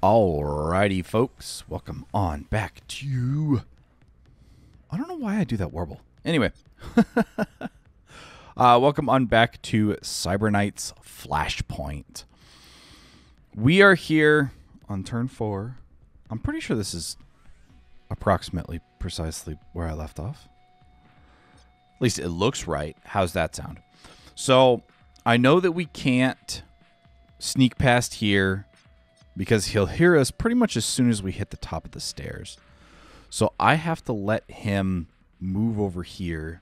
Alrighty, folks. Welcome on back to... I don't know why I do that warble. Anyway. Welcome on back to Cyber Knight's Flashpoint. We are here on turn 4. I'm pretty sure this is approximately precisely where I left off. At least it looks right. How's that sound? So, I know that we can't sneak past here because he'll hear us pretty much as soon as we hit the top of the stairs. So I have to let him move over here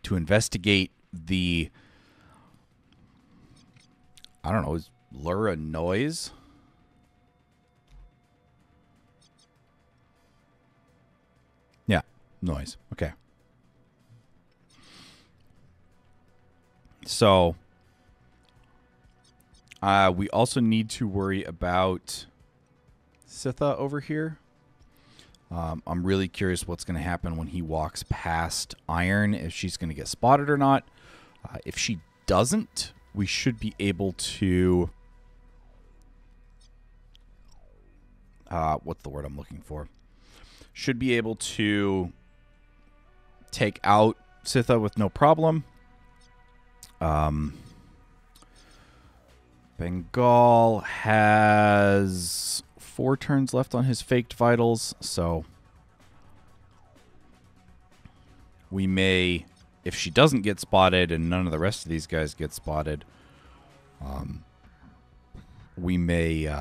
to investigate the, I don't know, is lure a noise? Yeah, noise. Okay. So, we also need to worry about Sitha over here. I'm really curious what's going to happen when he walks past Iron, if she's going to get spotted or not. If she doesn't, we should be able to... what's the word I'm looking for? Should be able to take out Sitha with no problem. Bengal has 4 turns left on his faked vitals, so we may, if she doesn't get spotted and none of the rest of these guys get spotted, we may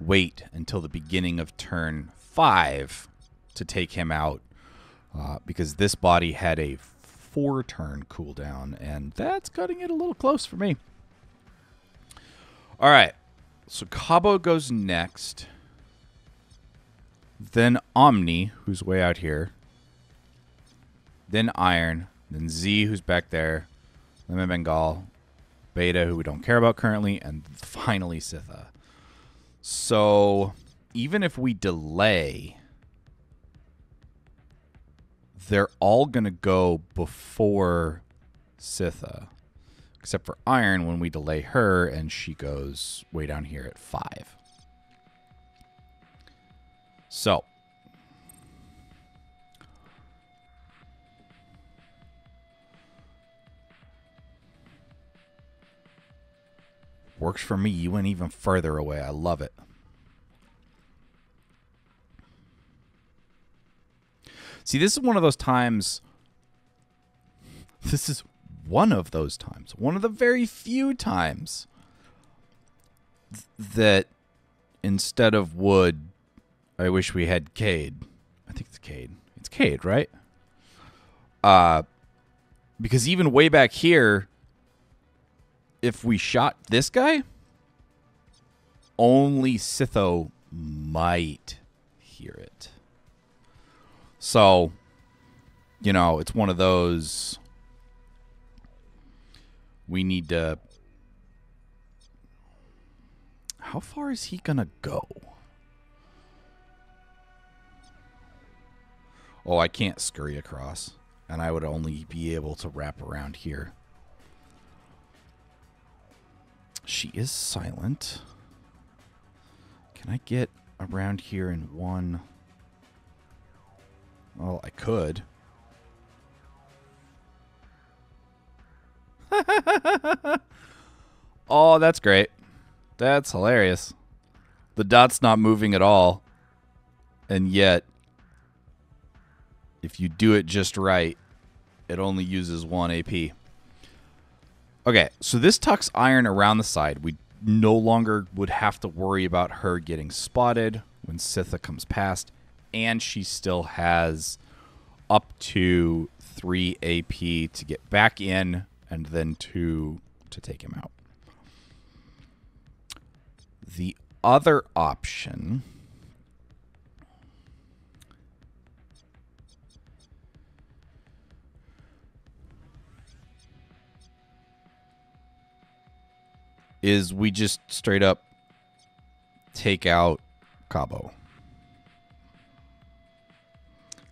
wait until the beginning of turn 5 to take him out, because this body had a 4-turn cooldown, and that's cutting it a little close for me. All right, so Cabo goes next, then Omni, who's way out here, then Iron, then Z, who's back there, then Bengal, Beta, who we don't care about currently, and finally Sitha. So even if we delay, they're all going to go before Sitha. Except for Iron when we delay her, and she goes way down here at 5. So. Works for me. You went even further away. I love it. See, this is one of those times... This is... one of those times, one of the very few times that instead of wood, I wish we had Cade. I think it's Cade. It's Cade, right? Because even way back here, if we shot this guy, only Sitho might hear it. So, you know, it's one of those... We need to... How far is he going to go? Oh, I can't scurry across. And I would only be able to wrap around here. She is silent. Can I get around here in one? Well, I could. Oh, that's great. That's hilarious. The dot's not moving at all. And yet, if you do it just right, it only uses 1 AP. Okay, so this tucks Iron around the side. We no longer would have to worry about her getting spotted when Sitha comes past. And she still has up to 3 AP to get back in, and then 2 to take him out. The other option is we just straight up take out Cabo.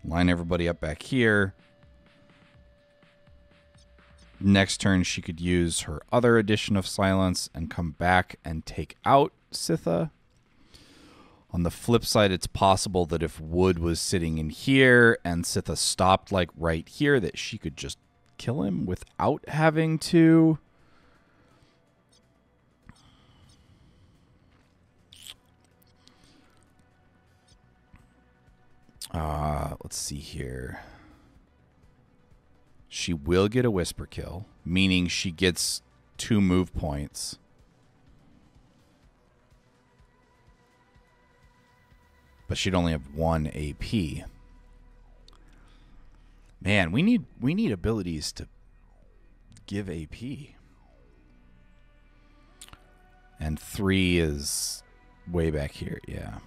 Line everybody up back here. Next turn, she could use her other addition of silence and come back and take out Sitha On the flip side, it's possible that if Wood was sitting in here and Sitha stopped like right here, that she could just kill him without having to... let's see here. She will get a Whisper kill, meaning she gets 2 move points. But she'd only have 1 AP. Man, we need abilities to give AP. And 3 is way back here, yeah.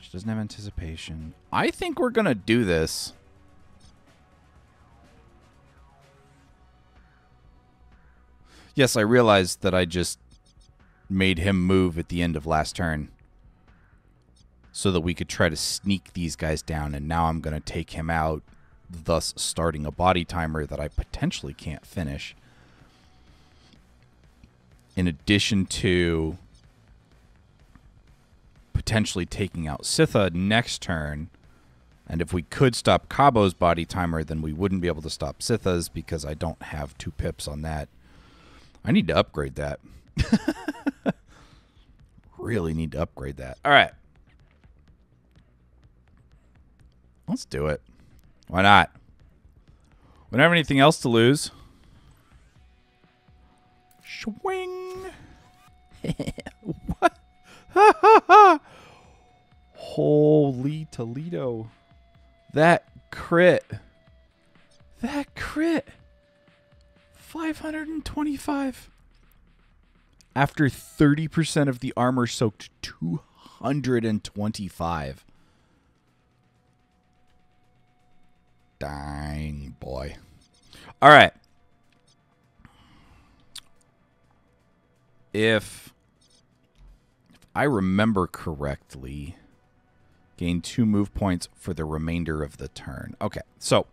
She doesn't have anticipation. I think we're going to do this. Yes, I realized that I just made him move at the end of last turn so that we could try to sneak these guys down, and now I'm going to take him out, thus starting a body timer that I potentially can't finish. In addition to potentially taking out Sitha next turn, and if we could stop Cabo's body timer, then we wouldn't be able to stop Sitha's because I don't have 2 pips on that. I need to upgrade that. Really need to upgrade that. All right. Let's do it. Why not? We don't have anything else to lose. Swing. What? Holy Toledo. That crit. That crit. 525. After 30% of the armor soaked, 225. Dang, boy. All right. If I remember correctly, gain 2 move points for the remainder of the turn. Okay, so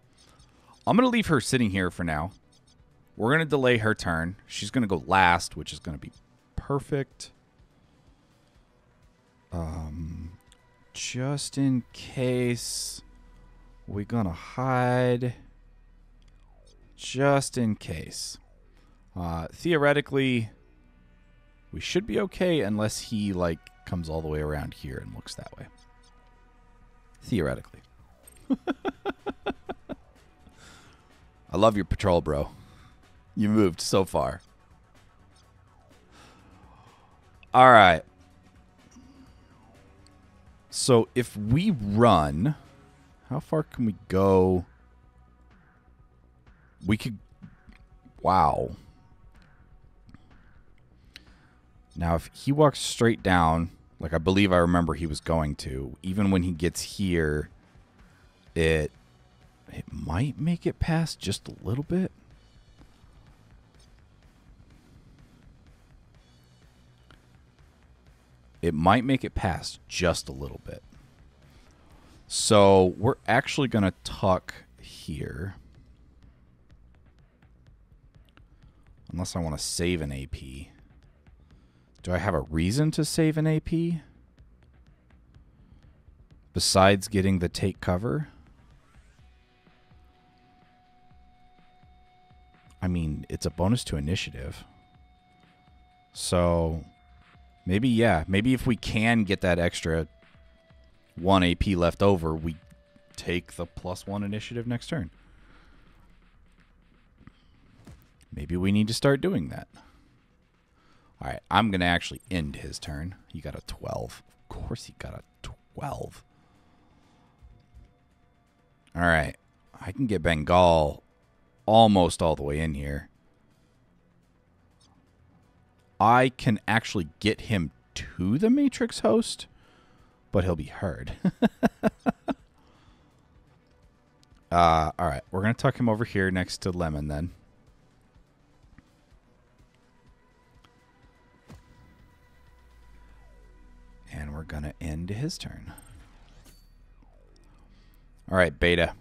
I'm going to leave her sitting here for now. We're going to delay her turn. She's going to go last, which is going to be perfect. Just in case, we're going to hide. Just in case. Theoretically, we should be okay unless he, like, comes all the way around here and looks that way. Theoretically. I love your patrol, bro. You moved so far. All right. So if we run, how far can we go? We could... Wow. Now, if he walks straight down, like I believe I remember he was going to, even when he gets here, it might make it past just a little bit. It might make it past just a little bit. So we're actually going to tuck here. Unless I want to save an AP. Do I have a reason to save an AP? Besides getting the take cover? I mean, it's a bonus to initiative. So... maybe, yeah. Maybe if we can get that extra 1 AP left over, we take the +1 initiative next turn. Maybe we need to start doing that. All right, I'm going to actually end his turn. He got a 12. Of course he got a 12. All right, I can get Bengal almost all the way in here. I can actually get him to the Matrix host, but he'll be heard. All right, we're going to tuck him over here next to Lemon then. And we're going to end his turn. All right, Beta.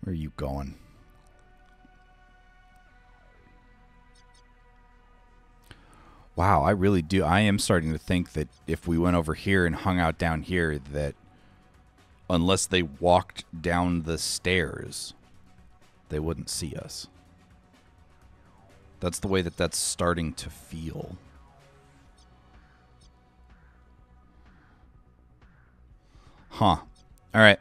Where are you going? Wow, I really do. I am starting to think that if we went over here and hung out down here, that unless they walked down the stairs, they wouldn't see us. That's the way that that's starting to feel. Huh. All right.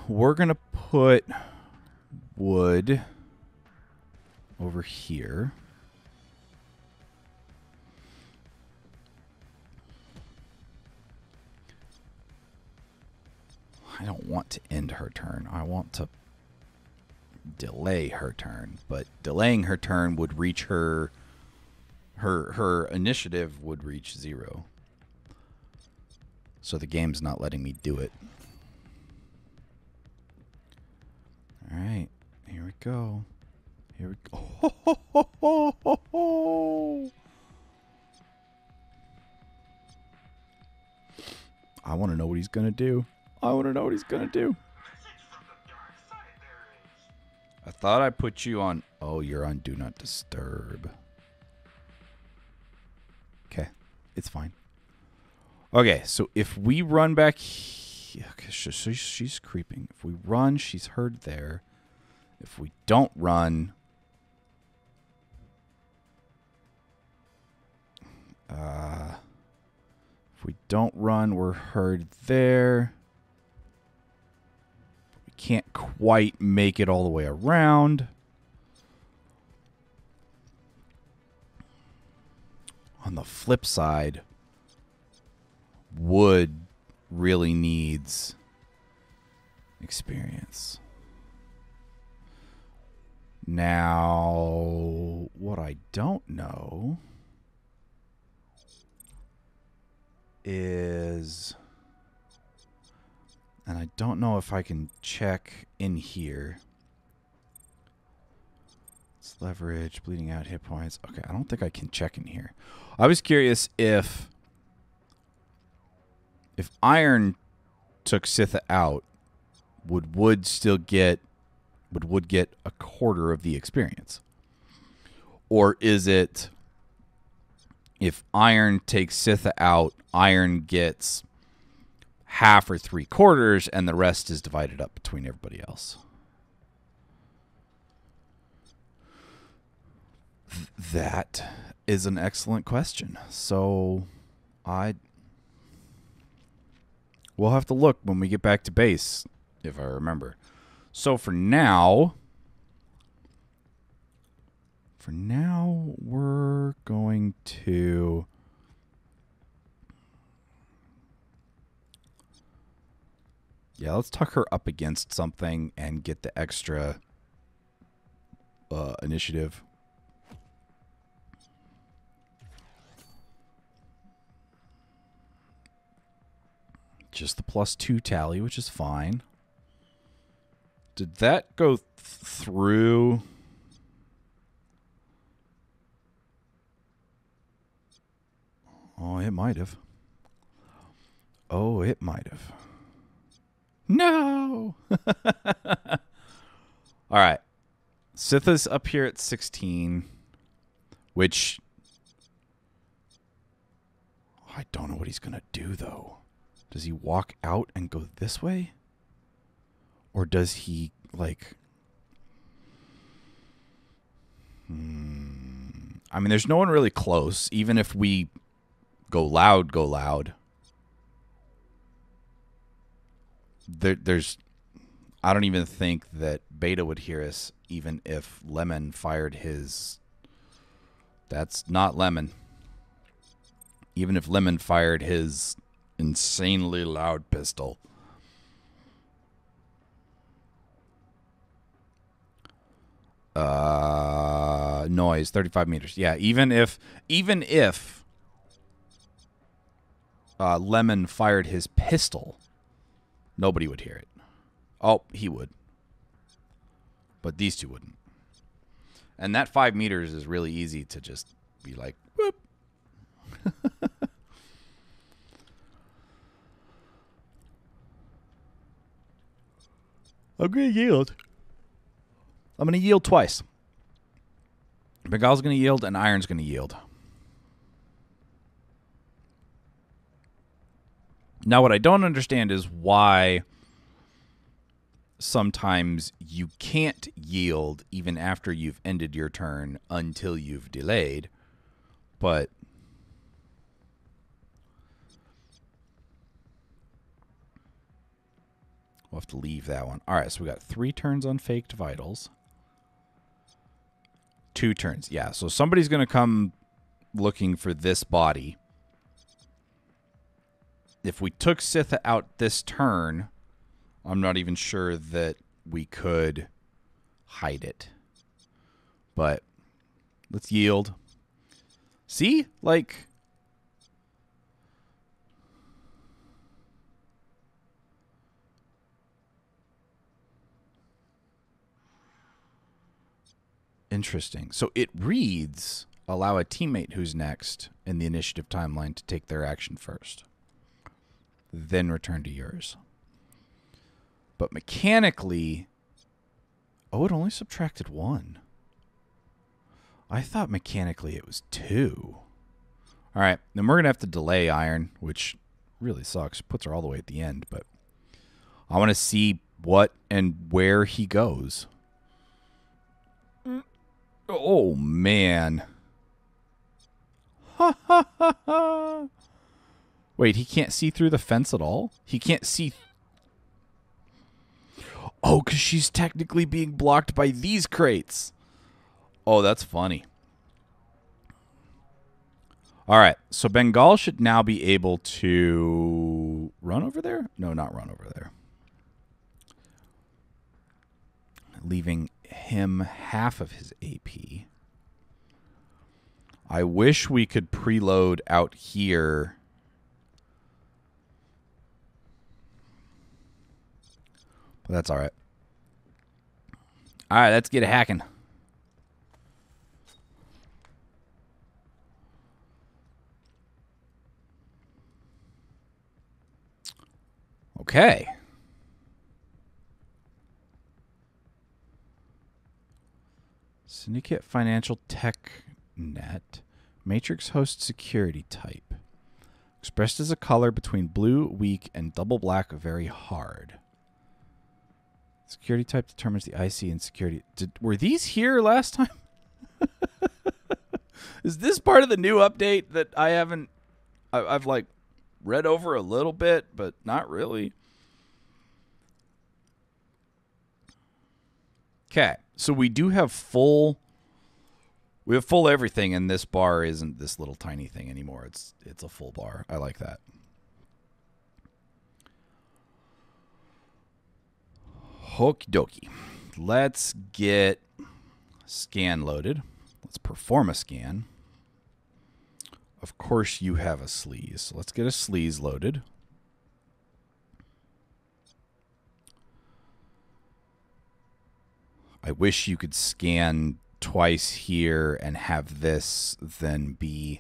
We're going to put wood over here. I don't want to end her turn. I want to delay her turn, but delaying her turn would reach her initiative would reach 0. So the game's not letting me do it. All right, here we go. Here we go. I want to know what he's going to do. I want to know what he's going to do. I thought I put you on... Oh, you're on Do Not Disturb. Okay, it's fine. Okay, so if we run back... Okay, she's creeping. If we run, she's heard there. If we don't run... if we don't run, we're heard there. We can't quite make it all the way around. On the flip side, wood really needs experience. Now, what I don't know is, and I don't know if I can check in here. It's leverage, bleeding out, hit points. Okay, I don't think I can check in here. I was curious if iron took Sitha out, would wood get a quarter of the experience? Or is it if iron takes Sitha out, iron gets half or 3/4 and the rest is divided up between everybody else? That is an excellent question. So we'll have to look when we get back to base, if I remember. So for now, we're going to... Yeah, let's tuck her up against something and get the extra initiative. Just the +2 tally, which is fine. Did that go through? Oh, it might have. Oh, it might have. No! All right. Sitha's up here at 16, which... I don't know what he's going to do, though. Does he walk out and go this way? Or does he, like... I mean, there's no one really close. Even if we go loud, there's... I don't even think that Beta would hear us, even if Lemon fired his... That's not Lemon. Even if Lemon fired his insanely loud pistol. Noise, 35 meters. Yeah, even if Lemon fired his pistol, nobody would hear it. Oh, he would. But these two wouldn't. And that 5 meters is really easy to just be like, whoop. I'm going to yield. I'm going to yield twice. Bengal's going to yield and Iron's going to yield. Now, what I don't understand is why sometimes you can't yield even after you've ended your turn until you've delayed. But we'll have to leave that one. All right, so we got 3 turns on faked vitals. 2 turns. Yeah, so somebody's going to come looking for this body. If we took Sitha out this turn, I'm not even sure that we could hide it. But let's yield. See? Like, interesting. So it reads, allow a teammate who's next in the initiative timeline to take their action first. Then return to yours. But mechanically, oh, it only subtracted 1. I thought mechanically it was 2. All right, then we're going to have to delay Iron, which really sucks. Puts her all the way at the end, but I want to see what and where he goes. Oh, man. Ha, ha, ha, ha. Wait, he can't see through the fence at all? He can't see... Oh, because she's technically being blocked by these crates. Oh, that's funny. All right, so Bengal should now be able to run over there? No, not run over there. Leaving him half of his AP. I wish we could preload out here. But that's all right. All right, let's get hacking. Okay. Syndicate Financial Tech Net. Matrix host security type. Expressed as a color between blue, weak, and double black, very hard. Security type determines the IC and security. Were these here last time? Is this part of the new update that I haven't... I've like read over a little bit, but not really. Okay, so we do have full... We have full everything, and this bar isn't this little tiny thing anymore. It's a full bar. I like that. Okie dokie. Let's get scan loaded. Let's perform a scan. Of course, you have a sleaze. So let's get a sleaze loaded. I wish you could scan twice here and have this then be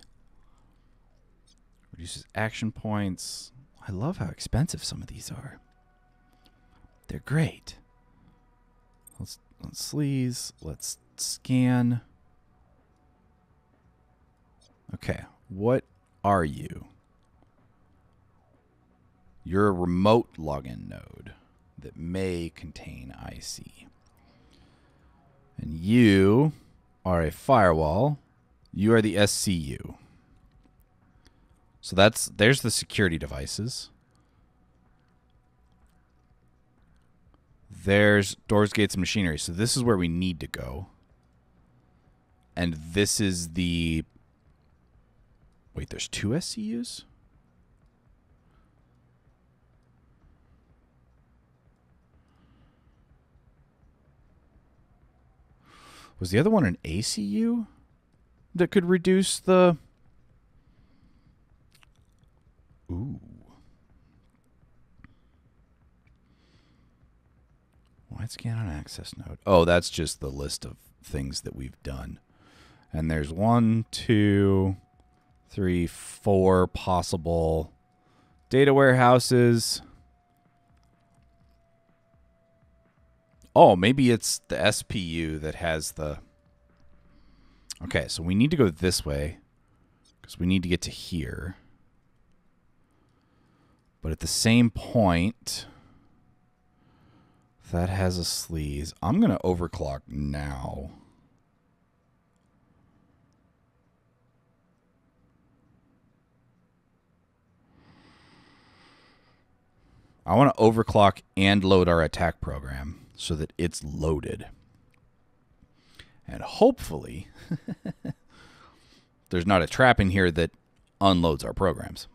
reduces action points. I love how expensive some of these are. They're great. Let's sleaze. Let's scan. Okay, what are you? You're a remote login node that may contain IC. And you are a firewall. You are the SCU. So there's the security devices. There's doors, gates, and machinery. So this is where we need to go. And this is the... Wait, there's 2 SCUs? Was the other one an ACU that could reduce the... Ooh. Wide scan on access node. Oh, that's just the list of things that we've done. And there's 1, 2, 3, 4 possible data warehouses. Oh, maybe it's the SPU that has the... Okay, so we need to go this way because we need to get to here. But at the same point, that has a sleaze. I'm going to overclock now. I want to overclock and load our attack program so that it's loaded. And hopefully, there's not a trap in here that unloads our programs.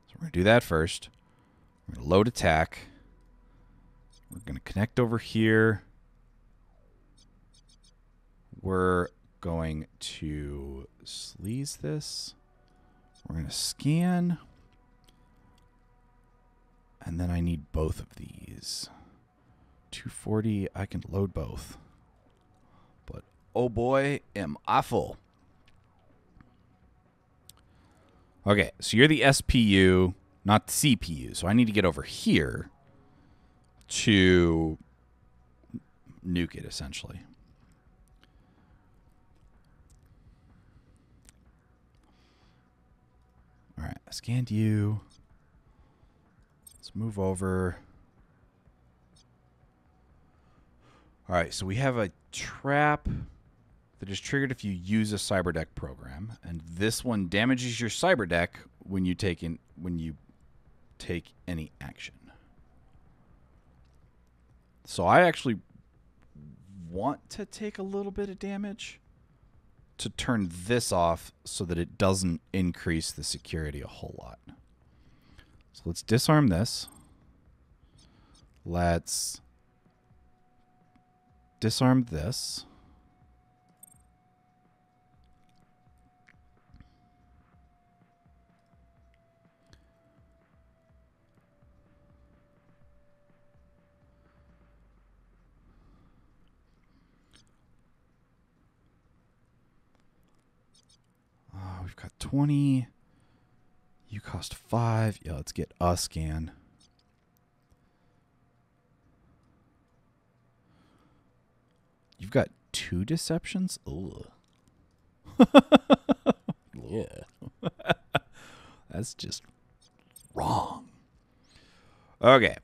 So we're going to do that first. We're going to load attack. We're going to connect over here. We're going to sleaze this. We're going to scan. And then I need both of these. 240, I can load both. But, oh boy, am I full. Okay, so you're the SPU, not the CPU. So I need to get over here to nuke it, essentially. All right, I scanned you. Let's move over. All right, so we have a trap that is triggered if you use a cyberdeck program, and this one damages your cyberdeck when you take any action. So I actually want to take a little bit of damage to turn this off so that it doesn't increase the security a whole lot. So let's disarm this. Let's disarm this. We've got 20. You cost 5. Yeah, let's get a scan. You've got 2 deceptions? Ugh. Yeah. That's just wrong. Okay.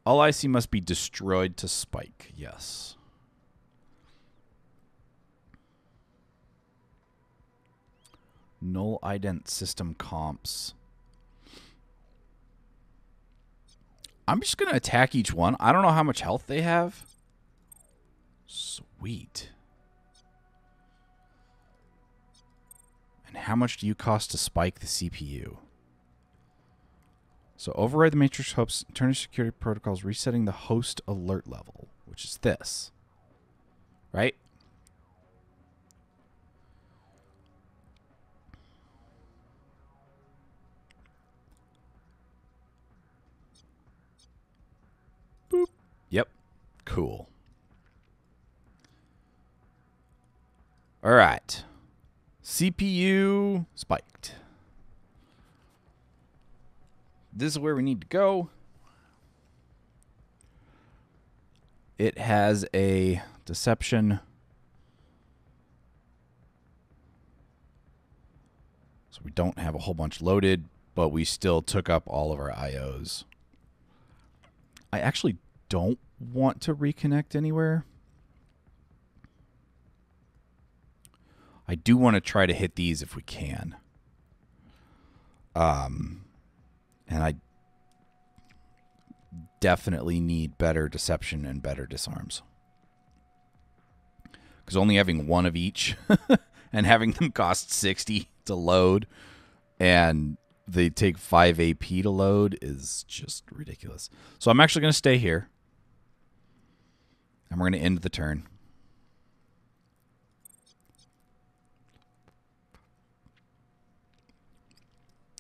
All I see must be destroyed to spike. Yes. Null ident system comps. I'm just going to attack each one. I don't know how much health they have. Sweet. And how much do you cost to spike the CPU? So override the matrix hopes, turn to security protocols, resetting the host alert level, which is this. Right? Boop. Yep. Cool. All right. CPU spiked. This is where we need to go. It has a deception. So we don't have a whole bunch loaded, but we still took up all of our IOs. I actually don't want to reconnect anywhere. I do want to try to hit these if we can. And I definitely need better deception and better disarms. Because only having one of each and having them cost 60 to load and they take 5 AP to load is just ridiculous. So I'm actually going to stay here. And we're going to end the turn.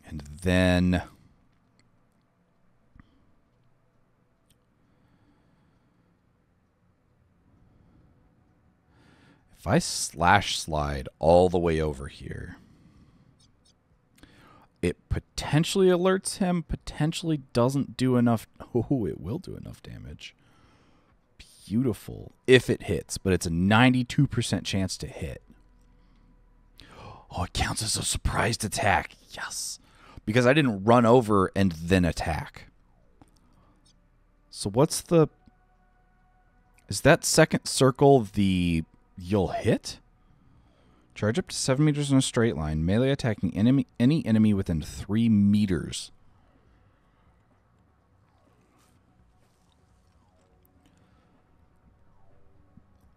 And then if I slash slide all the way over here, it potentially alerts him, potentially doesn't do enough. Oh, it will do enough damage. beautiful if it hits, but it's a 92% chance to hit. Oh, it counts as a surprised attack. Yes. Because I didn't run over and then attack. So what's the... Is that second circle the... You'll hit? Charge up to 7 meters in a straight line. Melee attacking any enemy within 3 meters.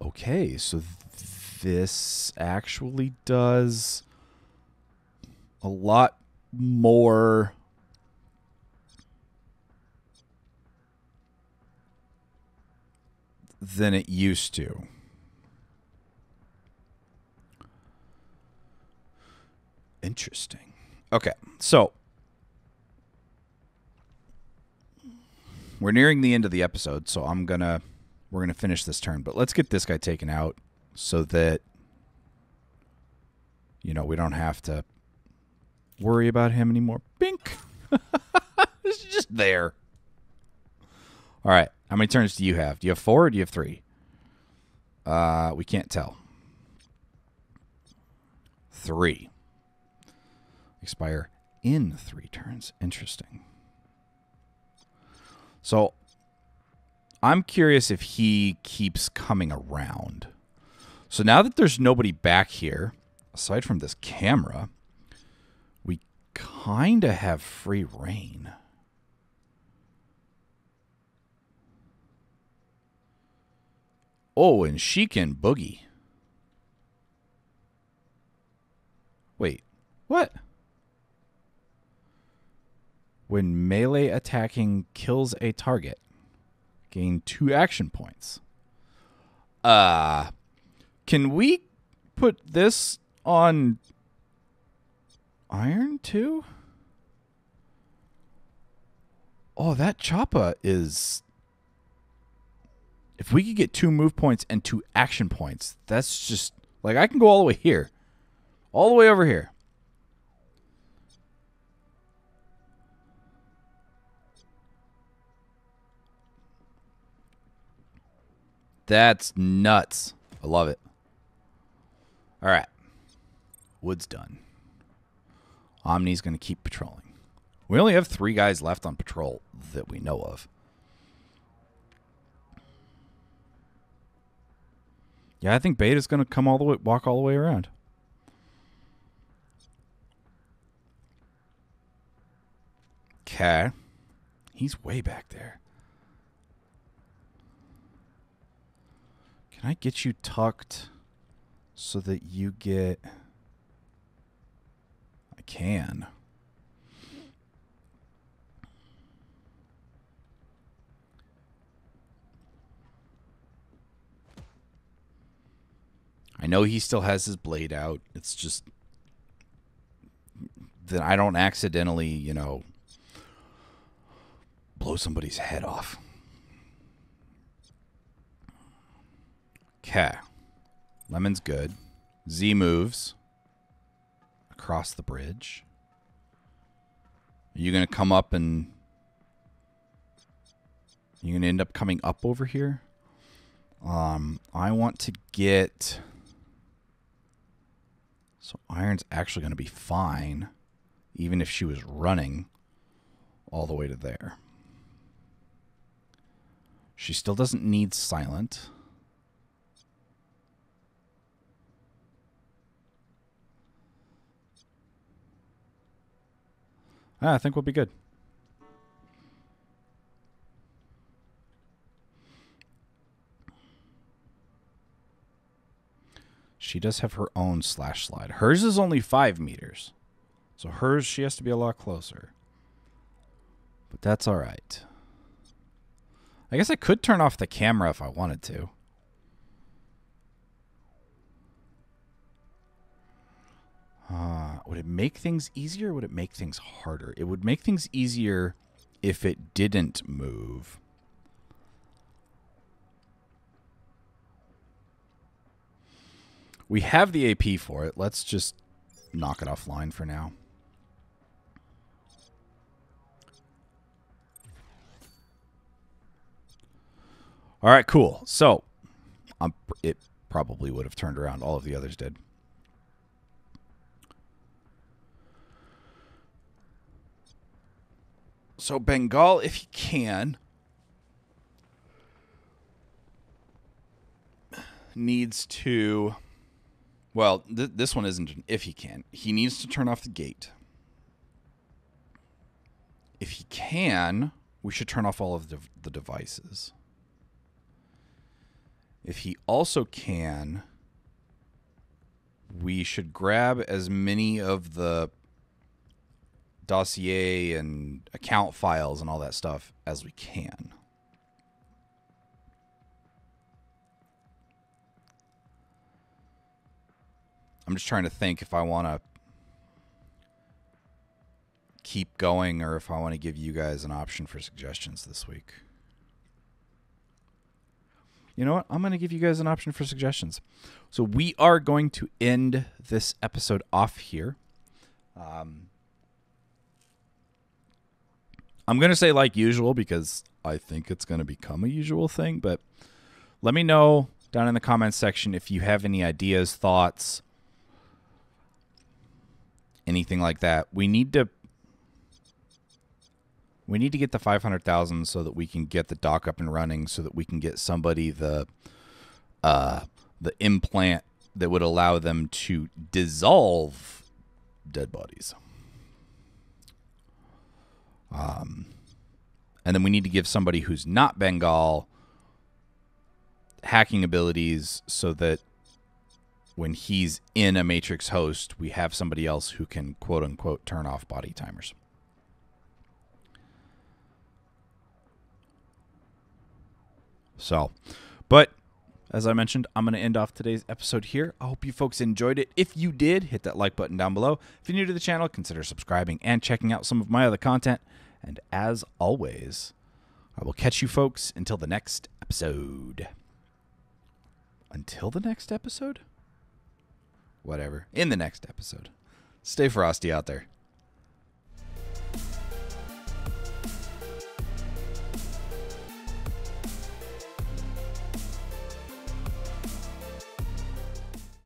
Okay, so this actually does a lot more than it used to. Interesting. Okay, so we're nearing the end of the episode, so we're gonna finish this turn, but let's get this guy taken out so that we don't have to worry about him anymore. Bink. It's just there. All right. How many turns do you have? Do you have 4 or do you have 3? We can't tell. 3. Expire in 3 turns. Interesting. So I'm curious if he keeps coming around. So now that there's nobody back here, aside from this camera, we kind of have free reign. Oh, and she can boogie. Wait, what? When melee attacking kills a target, gain 2 action points. Can we put this on Iron too? Oh, that Choppa is... If we could get 2 move points and 2 action points, that's just... Like, I can go all the way here. All the way over here. That's nuts. I love it. All right. Wood's done. Omni's going to keep patrolling. We only have 3 guys left on patrol that we know of. Yeah, I think Beta's going to come all the way, walk all the way around. Okay. He's way back there. Can I get you tucked so that you get... I can. I know he still has his blade out. It's just that I don't accidentally, blow somebody's head off. Okay. Lemon's good. Z moves across the bridge. Are you going to come up and... You're going to end up coming up over here? I want to get... So Iron's actually going to be fine, even if she was running all the way to there. She still doesn't need silent. I think we'll be good. She does have her own slash slide. Hers is only 5 meters. So hers, she has to be a lot closer. But that's all right. I guess I could turn off the camera if I wanted to. Would it make things easier or would it make things harder? It would make things easier if it didn't move. We have the AP for it. Let's just knock it offline for now. All right, cool. So it probably would have turned around. All of the others did. So Bengal, if he can, needs to... Well, this one isn't an if he can. He needs to turn off the gate. If he can, we should turn off all of the devices. If he also can, we should grab as many of the dossier and account files and all that stuff as we can. I'm just trying to think if I want to keep going or if I want to give you guys an option for suggestions this week. You know what? I'm going to give you guys an option for suggestions. So we are going to end this episode off here. I'm going to say like usual because I think it's going to become a usual thing, but let me know down in the comments section if you have any ideas, thoughts, anything like that. We need to get the 500,000 so that we can get the dock up and running, so that we can get somebody the implant that would allow them to dissolve dead bodies. And then we need to give somebody who's not Bengal hacking abilities so that when he's in a Matrix host, we have somebody else who can, quote unquote, turn off body timers. So, but as I mentioned, I'm going to end off today's episode here. I hope you folks enjoyed it. If you did, hit that like button down below. If you're new to the channel, consider subscribing and checking out some of my other content. And as always, I will catch you folks until the next episode. Until the next episode? Whatever. In the next episode. Stay frosty out there.